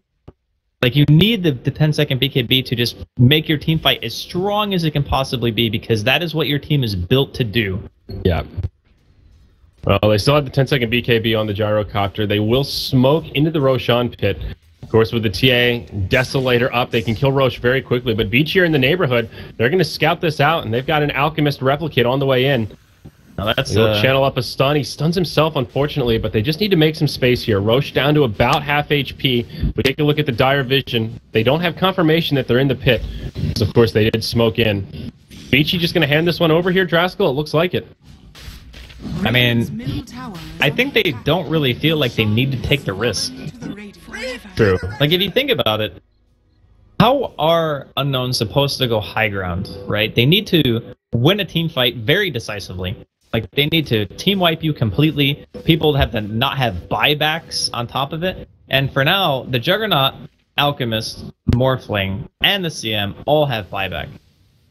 Like, you need the 10-second BKB to just make your team fight as strong as it can possibly be, because that is what your team is built to do. Yeah. Well, they still have the 10-second BKB on the Gyrocopter. They will smoke into the Roshan pit. Of course, with the TA Desolator up, they can kill Roche very quickly. But Vici are in the neighborhood. They're going to scout this out, and they've got an Alchemist Replicate on the way in. Now that's He'll channel up a stun. He stuns himself, unfortunately, but they just need to make some space here. Roche down to about half HP. We take a look at the Dire Vision. They don't have confirmation that they're in the pit. So, of course, they did smoke in. Vici just going to hand this one over here, Draskell? It looks like it. I mean, Radiant's middle tower is I think they don't really feel like they need to take the risk. to the Radiant. True. Like, if you think about it, how are Unknown supposed to go high ground, right? They need to win a team fight very decisively. Like, they need to team wipe you completely. People have to not have buybacks on top of it. And for now, the Juggernaut, Alchemist, Morphling, and the CM all have buyback.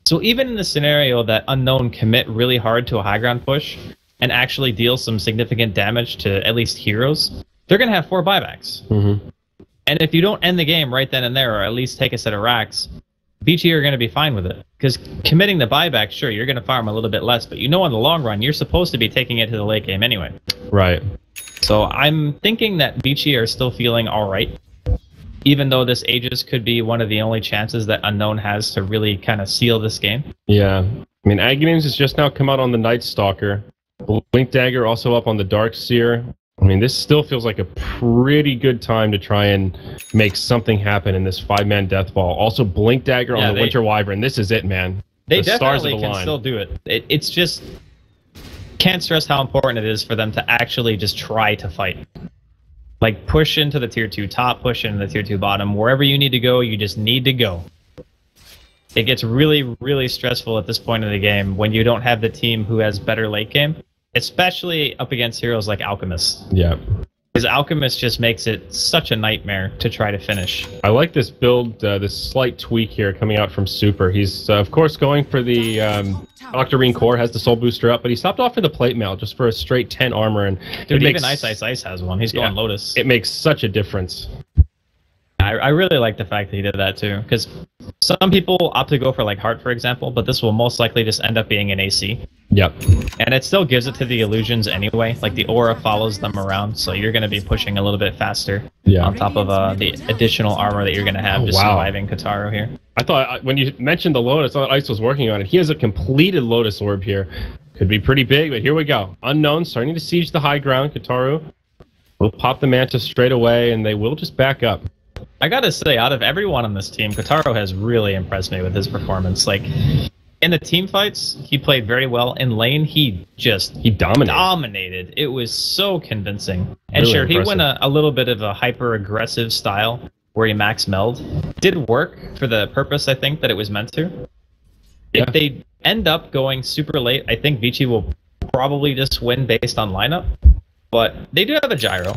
So even in the scenario that Unknown commit really hard to a high ground push and actually deal some significant damage to at least heroes, they're going to have 4 buybacks. Mm-hmm. And if you don't end the game right then and there, or at least take a set of racks, VG are going to be fine with it. Because committing the buyback, sure, you're going to farm a little bit less, but you know in the long run, you're supposed to be taking it to the late game anyway. Right. So I'm thinking that Vici are still feeling alright, even though this Aegis could be one of the only chances that Unknown has to really kind of seal this game. Yeah. I mean, Aghanim's has just now come out on the Night Stalker. Blink Dagger also up on the Dark Seer. I mean, this still feels like a pretty good time to try and make something happen in this 5-man death ball. Also, Blink Dagger on the Winter Wyvern. This is it, man. They the stars definitely of the can line. still do it. It's just can't stress how important it is for them to actually just try to fight. Like, push into the tier 2 top, push into the tier 2 bottom. Wherever you need to go, you just need to go. It gets really, really stressful at this point in the game when you don't have the team who has better late game, especially up against heroes like Alchemist. Yeah. Because Alchemist just makes it such a nightmare to try to finish. I like this build, this slight tweak here coming out from Super. He's, of course, going for the Octarine Core, has the Soul Booster up, but he stopped off for the Plate Mail just for a straight 10 armor. And Dude, even Ice has one. He's going Lotus. It makes such a difference. I really like the fact that he did that too, because some people opt to go for like Heart, for example, but this will most likely just end up being an AC. Yep. And it still gives it to the illusions anyway. Like, the aura follows them around, so you're going to be pushing a little bit faster on top of the additional armor that you're going to have surviving Kotaro here. I thought, when you mentioned the Lotus, I thought Ice was working on it. He has a completed Lotus Orb here. Could be pretty big, but here we go. Unknown starting to siege the high ground. Kotaro will pop the Manta straight away, and they will just back up. I gotta say, out of everyone on this team, Kotaro has really impressed me with his performance. Like, in the team fights, he played very well. In lane, he dominated. It was so convincing. And Really sure, impressive. he went a little bit of a hyper-aggressive style where he max meld. Did work for the purpose, I think, that it was meant to. Yeah. If they end up going super late, I think Vici will probably just win based on lineup. But they do have a gyro.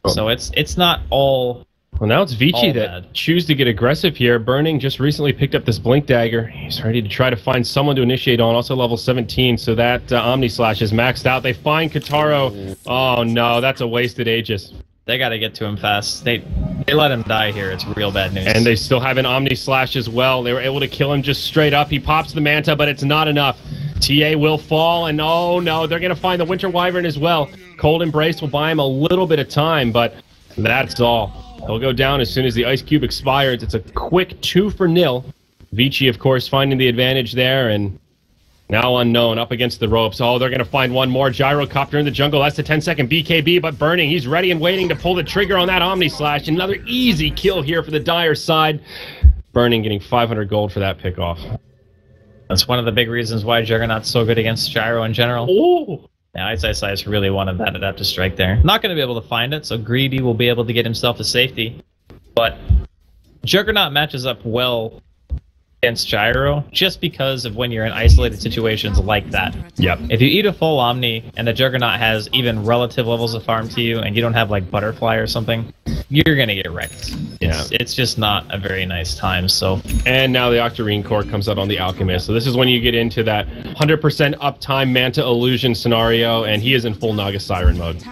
So it's not all... Well, now it's Vici All that bad. choose to get aggressive here. Burning just recently picked up this Blink Dagger. He's ready to try to find someone to initiate on, also level 17, so that Omni Slash is maxed out. They find Kotaro. Oh no, that's a wasted Aegis. They gotta get to him fast. They let him die here. It's real bad news. And they still have an Omni Slash as well. They were able to kill him just straight up. He pops the Manta, but it's not enough. TA will fall, and oh no, they're going to find the Winter Wyvern as well. Cold Embrace will buy him a little bit of time, but that's all. He'll go down as soon as the Ice Cube expires. It's a quick 2-0. Vici, of course, finding the advantage there, and now Unknown up against the ropes. Oh, they're going to find one more. Gyrocopter in the jungle. That's the 10-second BKB, but Burning, he's ready and waiting to pull the trigger on that Omni Slash. Another easy kill here for the Dire side. Burning getting 500 gold for that pickoff. That's one of the big reasons why Juggernaut's so good against Gyro in general. Oh! Yeah, Ice really wanted that adaptive strike there. Not going to be able to find it, so Greedy will be able to get himself to safety. But Juggernaut matches up well against Gyro just because of when you're in isolated situations like that. Yep. If you eat a full Omni and the Juggernaut has even relative levels of farm to you and you don't have like Butterfly or something, you're going to get wrecked. Yeah. It's just not a very nice time, so... And now the Octarine Core comes out on the Alchemist. So this is when you get into that 100% uptime Manta Illusion scenario, and he is in full Naga Siren mode.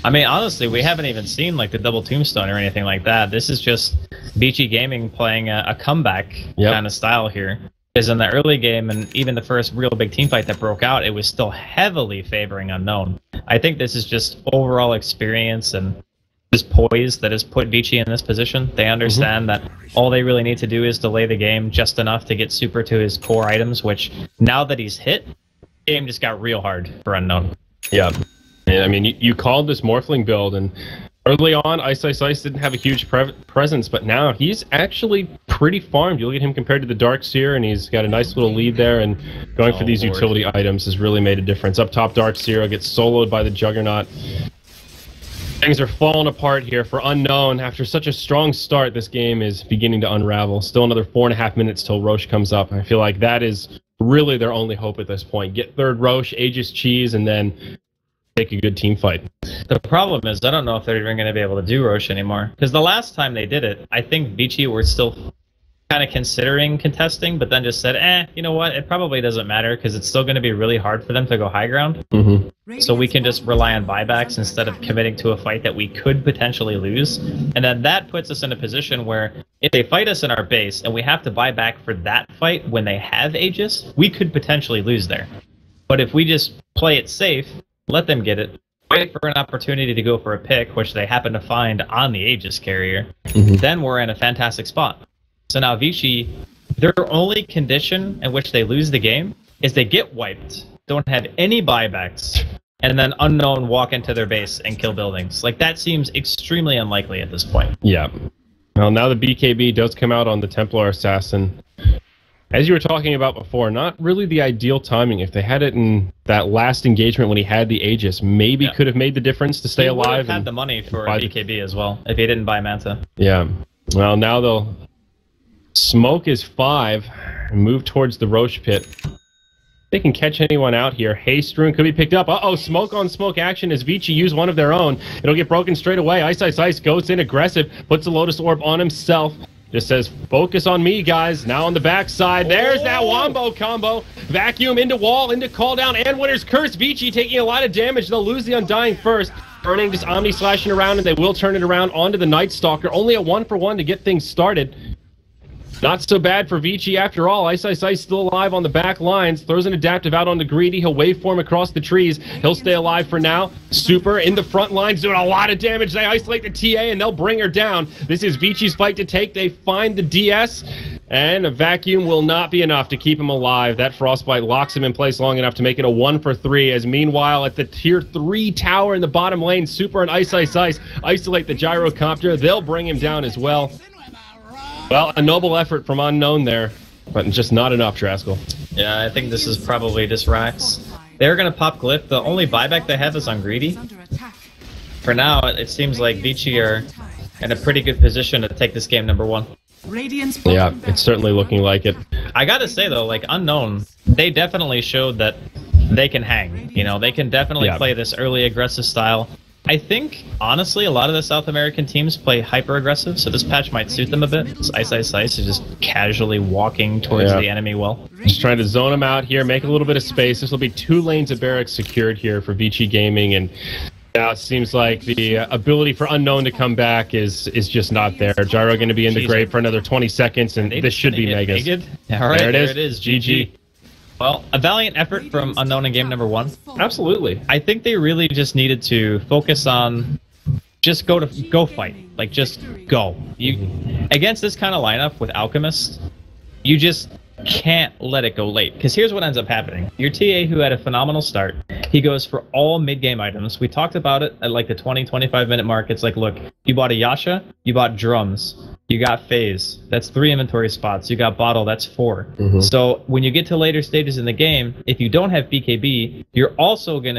I mean, honestly, we haven't even seen like the double tombstone or anything like that. This is just Vici Gaming playing a comeback kind of style here. Because in the early game and even the first real big team fight that broke out, it was still heavily favoring Unknown. I think this is just overall experience and this poise that has put Vici in this position. They understand that all they really need to do is delay the game just enough to get super to his core items, which now that he's hit, the game just got real hard for Unknown. Yeah. I mean, you called this Morphling build, and Early on, Ice didn't have a huge presence, but now he's actually pretty farmed. You look at him compared to the Darkseer, and he's got a nice little lead there, and going for these utility items has really made a difference. Up top, Darkseer gets soloed by the Juggernaut. Things are falling apart here for Unknown. After such a strong start, this game is beginning to unravel. Still another 4.5 minutes till Roche comes up. I feel like that is really their only hope at this point. Get third Roche, Aegis Cheese, and then take a good team fight. The problem is, I don't know if they're even going to be able to do Roche anymore. Because the last time they did it, I think Vici were still kind of considering contesting, but then just said, you know what, it probably doesn't matter, because it's still going to be really hard for them to go high ground. So we can just rely on buybacks instead of committing to a fight that we could potentially lose. And then that puts us in a position where if they fight us in our base and we have to buy back for that fight when they have Aegis, we could potentially lose there. But if we just play it safe, let them get it, wait for an opportunity to go for a pick, which they happen to find on the Aegis carrier, then we're in a fantastic spot. So now Vici, their only condition in which they lose the game is they get wiped, don't have any buybacks, and then Unknown walk into their base and kill buildings. Like, that seems extremely unlikely at this point. Yeah. Well, now the BKB does come out on the Templar Assassin. As you were talking about before, not really the ideal timing. If they had it in that last engagement when he had the Aegis, maybe could have made the difference to stay alive. He had the money for BKB as well, if he didn't buy Manta. Yeah. Well, now they'll smoke is 5 and move towards the Roche pit. They can catch anyone out here. Haste Rune could be picked up. Uh-oh, smoke on smoke action as Vici use one of their own. It'll get broken straight away. Ice goes in aggressive, puts the Lotus Orb on himself. Just says, focus on me, guys. Now on the backside, there's that Wombo combo. Vacuum into wall, into call down, and Winter's Curse. Vici taking a lot of damage. They'll lose the Undying first. Burning, just Omni slashing around, and they will turn it around onto the Night Stalker. Only a 1-for-1 to get things started. Not so bad for Vici after all. Ice still alive on the back lines. Throws an adaptive out on the Greedy. He'll waveform across the trees. He'll stay alive for now. Super in the front lines doing a lot of damage. They isolate the TA and they'll bring her down. This is Vici's fight to take. They find the DS. And a vacuum will not be enough to keep him alive. That Frostbite locks him in place long enough to make it a 1-for-3. As meanwhile, at the tier 3 tower in the bottom lane, Super and Ice isolate the Gyrocopter. They'll bring him down as well. Well, a noble effort from Unknown there, but just not enough, Draskell. Yeah, I think this is probably just Rax. They're going to pop Glyph. The only buyback they have is on Greedy. For now, it seems like Vici are in a pretty good position to take this game number 1. Yeah, it's certainly looking like it. I gotta say, though, like, Unknown, they definitely showed that they can hang. You know, they can definitely play this early aggressive style. I think, honestly, a lot of the South American teams play hyper-aggressive, so this patch might suit them a bit. This Ice is just casually walking towards the enemy well. Just trying to zone them out here, make a little bit of space. This will be 2 lanes of barracks secured here for Vici Gaming, and now it seems like the ability for Unknown to come back is just not there. Gyro going to be in the grave for another 20 seconds, and this should be Megas. All right, there it is. GG. Well, a valiant effort from Unknown in game number 1. Absolutely. I think they really just needed to focus on just go fight. Like, just go. Against this kind of lineup with Alchemist, you just can't let it go late. Because here's what ends up happening. Your TA, who had a phenomenal start, he goes for all mid-game items. We talked about it at like the 20-25 minute mark. It's like, look, you bought a Yasha, you bought drums, you got Phase. That's 3 inventory spots. You got Bottle. That's 4. So when you get to later stages in the game, if you don't have BKB, you're also going to